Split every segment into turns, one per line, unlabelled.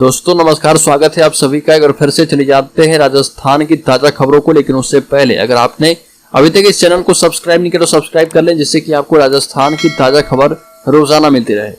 दोस्तों नमस्कार, स्वागत है आप सभी का। एक बार फिर से चले जाते हैं राजस्थान की ताजा खबरों को। लेकिन उससे पहले अगर आपने अभी तक इस चैनल को सब्सक्राइब नहीं किया तो सब्सक्राइब कर लें, जिससे कि आपको राजस्थान की ताजा खबर रोजाना मिलती रहे।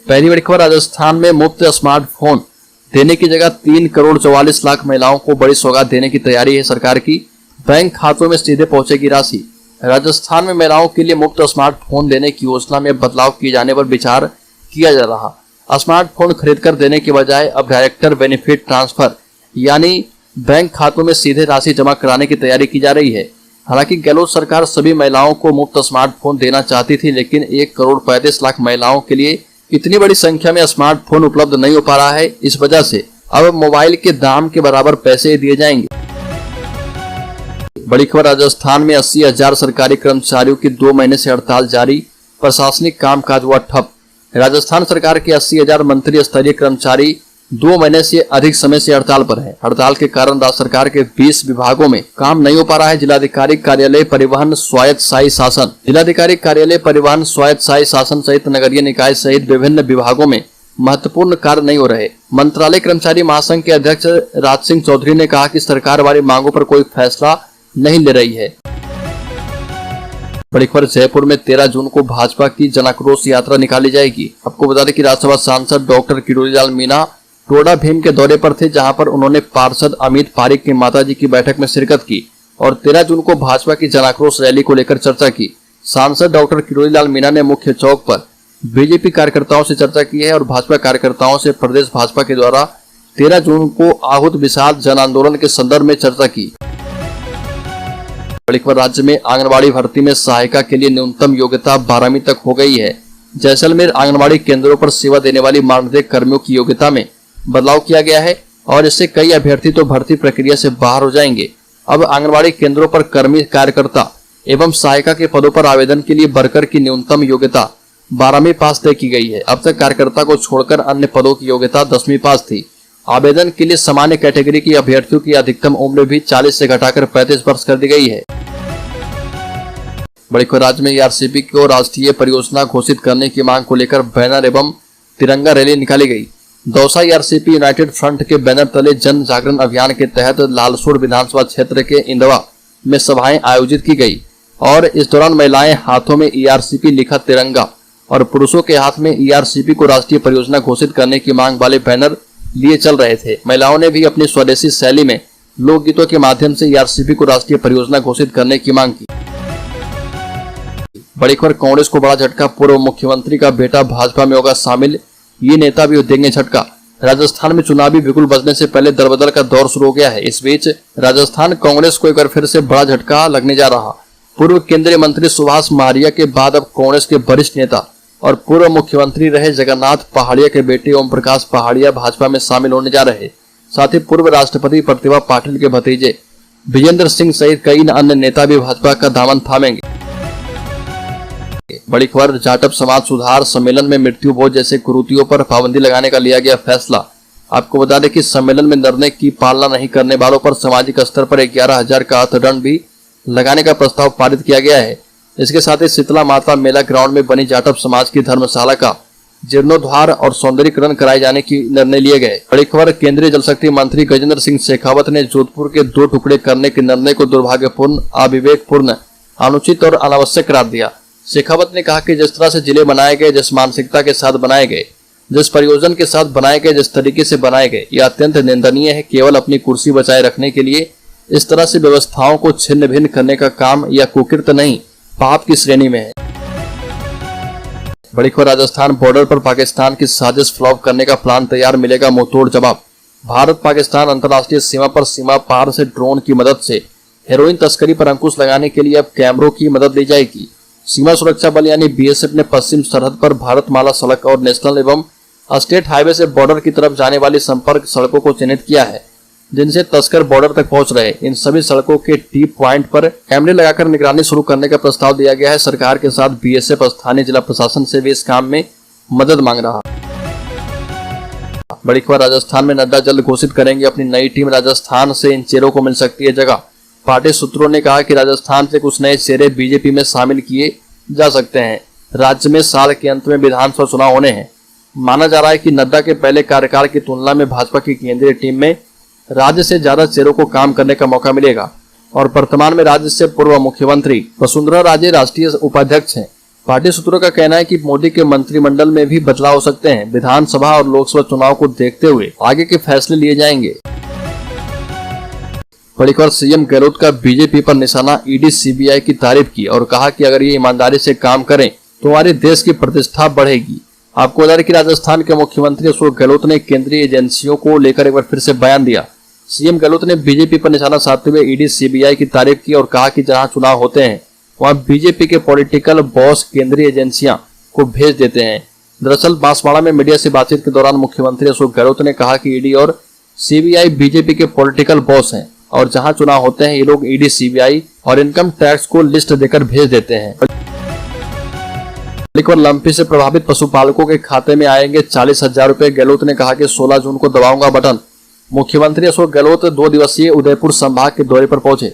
पहली बड़ी खबर, राजस्थान में मुफ्त स्मार्टफोन देने की जगह 3 करोड़ 44 लाख महिलाओं को बड़ी सौगात देने की तैयारी है सरकार की। बैंक खातों में सीधे पहुंचेगी राशि। राजस्थान में महिलाओं के लिए मुफ्त स्मार्टफोन देने की योजना में बदलाव किए जाने पर विचार किया जा रहा। स्मार्टफोन खरीदकर देने के बजाय अब डायरेक्ट बेनिफिट ट्रांसफर यानी बैंक खातों में सीधे राशि जमा कराने की तैयारी की जा रही है। हालांकि गहलोत सरकार सभी महिलाओं को मुफ्त स्मार्टफोन देना चाहती थी, लेकिन 1 करोड़ 35 लाख महिलाओं के लिए इतनी बड़ी संख्या में स्मार्टफोन उपलब्ध नहीं हो पा रहा है। इस वजह से अब मोबाइल के दाम के बराबर पैसे दिए जाएंगे। बड़ी खबर, राजस्थान में 80,000 सरकारी कर्मचारियों की 2 महीने से हड़ताल जारी। प्रशासनिक कामकाज हुआ ठप। राजस्थान सरकार के 80,000 मंत्री स्तरीय कर्मचारी 2 महीने से अधिक समय से हड़ताल पर है। हड़ताल के कारण राज्य सरकार के 20 विभागों में काम नहीं हो पा रहा है। जिलाधिकारी कार्यालय परिवहन स्वायत्त शाही शासन, जिलाधिकारी कार्यालय परिवहन स्वायत्त शाही शासन सहित नगरीय निकाय सहित विभिन्न विभागों में महत्वपूर्ण कार्य नहीं हो रहे। मंत्रालय कर्मचारी महासंघ के अध्यक्ष राज सिंह चौधरी ने कहा कि सरकार वाली मांगों पर कोई फैसला नहीं ले रही है। बड़ी खबर, जयपुर में 13 जून को भाजपा की जन आक्रोश यात्रा निकाली जाएगी। आपको बता दें कि राज्यसभा सांसद डॉक्टर किरोड़ी लाल मीणा टोडा भीम के दौरे पर थे, जहां पर उन्होंने पार्षद अमित पारिक की माताजी की बैठक में शिरकत की और 13 जून को भाजपा की जन आक्रोश रैली को लेकर चर्चा की। सांसद डॉक्टर किरोड़ी लाल मीणा ने मुख्य चौक पर बीजेपी कार्यकर्ताओं से चर्चा की है और भाजपा कार्यकर्ताओं से प्रदेश भाजपा के द्वारा 13 जून को आहूत विशाल जन आंदोलन के संदर्भ में चर्चा की। बड़ी खबर, राज्य में आंगनबाड़ी भर्ती में सहायिका के लिए न्यूनतम योग्यता 12वीं तक हो गई है। जैसलमेर आंगनबाड़ी केंद्रों पर सेवा देने वाली मानदेय कर्मियों की योग्यता में बदलाव किया गया है और इससे कई अभ्यर्थी तो भर्ती प्रक्रिया से बाहर हो जाएंगे। अब आंगनबाड़ी केंद्रों पर कर्मी, कार्यकर्ता एवं सहायिका के पदों पर आवेदन के लिए वर्कर की न्यूनतम योग्यता 12वीं पास तय की गई है। अब तक कार्यकर्ता को छोड़कर अन्य पदों की योग्यता 10वीं पास थी। आवेदन के लिए सामान्य कैटेगरी की अभ्यर्थियों की अधिकतम उम्र भी 40 से घटाकर 35 वर्ष कर दी गई है। बड़ी खबर, राज्य में ईआरसीपी को राष्ट्रीय परियोजना घोषित करने की मांग को लेकर बैनर एवं तिरंगा रैली निकाली गई। दौसा ईआरसीपी यूनाइटेड फ्रंट के बैनर तले जन जागरण अभियान के तहत लालसोट विधानसभा क्षेत्र के इंदवा में सभाएं आयोजित की गई और इस दौरान महिलाएं हाथों में ईआरसीपी लिखा तिरंगा और पुरुषों के हाथ में ईआरसीपी को राष्ट्रीय परियोजना घोषित करने की मांग वाले बैनर लिए चल रहे थे। महिलाओं ने भी अपनी स्वदेशी शैली में लोकगीतों के माध्यम से ईआरसीपी को राष्ट्रीय परियोजना घोषित करने की मांग की। बड़ी खबर, कांग्रेस को बड़ा झटका। पूर्व मुख्यमंत्री का बेटा भाजपा में होगा शामिल, ये नेता भी देंगे झटका। राजस्थान में चुनावी बिगुल बजने से पहले दरबदर का दौर शुरू हो गया है। इस बीच राजस्थान कांग्रेस को एक बार फिर से बड़ा झटका लगने जा रहा। पूर्व केंद्रीय मंत्री सुभाष मारिया के बाद अब कांग्रेस के वरिष्ठ नेता और पूर्व मुख्यमंत्री रहे जगन्नाथ पहाड़िया के बेटे ओम प्रकाश पहाड़िया भाजपा में शामिल होने जा रहे। साथ ही पूर्व राष्ट्रपति प्रतिभा पाटिल के भतीजे विजेंद्र सिंह सहित कई अन्य नेता भी भाजपा का दामन थामेंगे। बड़ी खबर, जाटव समाज सुधार सम्मेलन में मृत्यु भोज जैसे कुरीतियों पर पाबंदी लगाने का लिया गया फैसला। आपको बता दें कि सम्मेलन में निर्णय की पालना नहीं करने वालों पर सामाजिक स्तर पर 11,000 का अर्थदंड भी लगाने का प्रस्ताव पारित किया गया है। इसके साथ ही शीतला माता मेला ग्राउंड में बनी जाटव समाज की धर्मशाला का जीर्णोद्धार और सौंदर्यीकरण कराए जाने की निर्णय लिए गए। बड़ी खबर, केंद्रीय जल शक्ति मंत्री गजेंद्र सिंह शेखावत ने जोधपुर के 2 टुकड़े करने के निर्णय को दुर्भाग्यपूर्ण, अविवेकपूर्ण, अनुचित और अनावश्यक करार दिया। शेखावत ने कहा कि जिस तरह से जिले बनाए गए, जिस मानसिकता के साथ बनाए गए, जिस परियोजन के साथ बनाए गए, जिस तरीके से बनाए गए, यह अत्यंत निंदनीय है। केवल अपनी कुर्सी बचाए रखने के लिए इस तरह से व्यवस्थाओं को छिन्न भिन्न करने का काम यह कुकृत्य नहीं, पाप की श्रेणी में है। बड़ी खबर, राजस्थान बॉर्डर पर पाकिस्तान की साजिश फ्लॉप करने का प्लान तैयार, मिलेगा मुंहतोड़ जवाब। भारत पाकिस्तान अंतर्राष्ट्रीय सीमा पर सीमा पार से ड्रोन की मदद से हेरोइन तस्करी पर अंकुश लगाने के लिए अब कैमरों की मदद ली जाएगी। सीमा सुरक्षा बल यानी बीएसएफ ने पश्चिम सरहद पर भारतमाला सड़क और नेशनल एवं स्टेट हाईवे से बॉर्डर की तरफ जाने वाली संपर्क सड़कों को चिन्हित किया है, जिनसे तस्कर बॉर्डर तक पहुंच रहे। इन सभी सड़कों के टी पॉइंट पर कैमरे लगाकर निगरानी शुरू करने का प्रस्ताव दिया गया है। सरकार के साथ बीएसएफ स्थानीय जिला प्रशासन से भी इस काम में मदद मांग रहा। बड़ी खबर, राजस्थान में नड्डा जल्द घोषित करेंगे अपनी नई टीम। राजस्थान से इन चेहरों को मिल सकती है जगह। पार्टी सूत्रों ने कहा कि राजस्थान से कुछ नए चेहरे बीजेपी में शामिल किए जा सकते हैं। राज्य में साल के अंत में विधानसभा चुनाव होने हैं। माना जा रहा है कि नड्डा के पहले कार्यकाल की तुलना में भाजपा की केंद्रीय टीम में राज्य से ज्यादा चेहरों को काम करने का मौका मिलेगा और वर्तमान में राज्य से पूर्व मुख्यमंत्री वसुंधरा राजे राष्ट्रीय उपाध्यक्ष हैं। पार्टी सूत्रों का कहना है कि मोदी के मंत्रिमंडल में भी बदलाव हो सकते हैं। विधानसभा और लोकसभा चुनाव को देखते हुए आगे के फैसले लिए जाएंगे। बड़ी खबर, सीएम गहलोत का बीजेपी पर निशाना, ईडी सीबीआई की तारीफ की और कहा कि अगर ये ईमानदारी से काम करें तो हमारे देश की प्रतिष्ठा बढ़ेगी। आपको बता दें कि राजस्थान के मुख्यमंत्री अशोक गहलोत ने केंद्रीय एजेंसियों को लेकर एक बार फिर से बयान दिया। सीएम गहलोत ने बीजेपी पर निशाना साधते हुए ईडी सीबीआई की तारीफ की और कहा कि जहां चुनाव होते हैं वहां बीजेपी के पॉलिटिकल बॉस केंद्रीय एजेंसियां को भेज देते हैं। दरअसल बांसवाड़ा में मीडिया से बातचीत के दौरान मुख्यमंत्री अशोक गहलोत ने कहा कि ईडी और सीबीआई बीजेपी के पॉलिटिकल बॉस हैं और जहां चुनाव होते हैं ये लोग ईडी सीबीआई और इनकम टैक्स को लिस्ट देकर भेज देते हैं। लंपी से प्रभावित पशुपालकों के खाते में आएंगे 40,000 रुपए। गहलोत ने कहा कि 16 जून को दबाऊंगा बटन। मुख्यमंत्री अशोक गहलोत 2 दिवसीय उदयपुर संभाग के दौरे पर पहुंचे।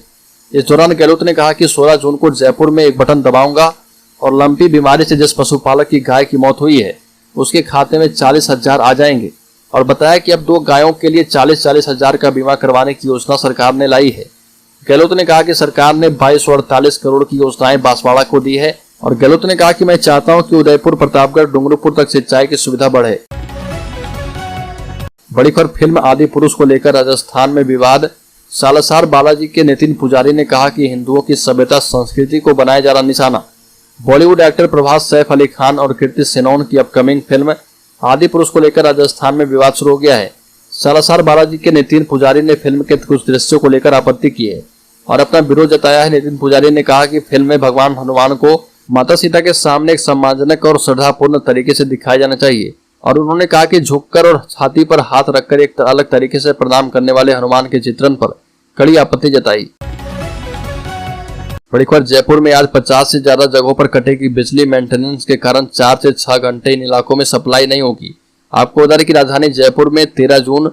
इस दौरान गहलोत ने कहा कि 16 जून को जयपुर में एक बटन दबाऊंगा और लंपी बीमारी से जिस पशुपालक की गाय की मौत हुई है उसके खाते में 40,000 आ जाएंगे और बताया कि अब 2 गायों के लिए 40,000 का बीमा करवाने की योजना सरकार ने लाई है। गहलोत ने कहा कि सरकार ने 2248 करोड़ की योजनाएं बांसवाड़ा को दी है और गहलोत ने कहा कि मैं चाहता हूं कि उदयपुर, प्रतापगढ़, डूंगरपुर तक सिंचाई की सुविधा बढ़े। बड़ी खबर, फिल्म आदि पुरुष को लेकर राजस्थान में विवाद। सालासर बालाजी के नितिन पुजारी ने कहा कि हिंदुओं की सभ्यता संस्कृति को बनाया जा रहा निशाना। बॉलीवुड एक्टर प्रभास, सैफ अली खान और कीर्ति सेनन की अपकमिंग फिल्म आदि पुरुष को लेकर राजस्थान में विवाद शुरू हो गया है। सालासर बालाजी के नितिन पुजारी ने फिल्म के कुछ दृश्यों को लेकर आपत्ति की है और अपना विरोध जताया है। नितिन पुजारी ने कहा कि फिल्म में भगवान हनुमान को माता सीता के सामने एक सम्मानजनक और श्रद्धापूर्ण तरीके से दिखाया जाना चाहिए और उन्होंने कहा कि झुककर और छाती पर हाथ रखकर एक अलग तरीके से प्रणाम करने वाले हनुमान के चित्रण पर कड़ी आपत्ति जताई। बड़ी खबर, जयपुर में आज 50 से ज्यादा जगहों पर कटेगी बिजली। मेंटेनेंस के कारण 4 से 6 घंटे इन इलाकों में सप्लाई नहीं होगी। आपको बता दें कि राजधानी जयपुर में 13 जून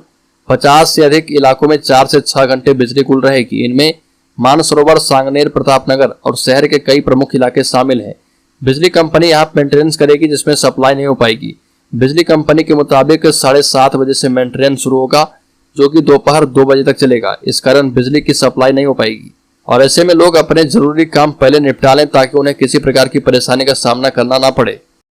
50 से अधिक इलाकों में 4 से 6 घंटे बिजली गुल रहेगी। इनमें मानसरोवर, सांगनेर, प्रतापनगर और शहर के कई प्रमुख इलाके शामिल हैं। बिजली कंपनी यहाँ मेंटेनेंस करेगी जिसमें सप्लाई नहीं हो पाएगी। बिजली कंपनी के मुताबिक 7:30 बजे से मेंटेनेंस शुरू होगा जो कि दोपहर 2 बजे तक चलेगा। इस कारण बिजली की सप्लाई नहीं हो पाएगी और ऐसे में लोग अपने जरूरी काम पहले निपटा लें ताकि उन्हें किसी प्रकार की परेशानी का सामना करना ना पड़े।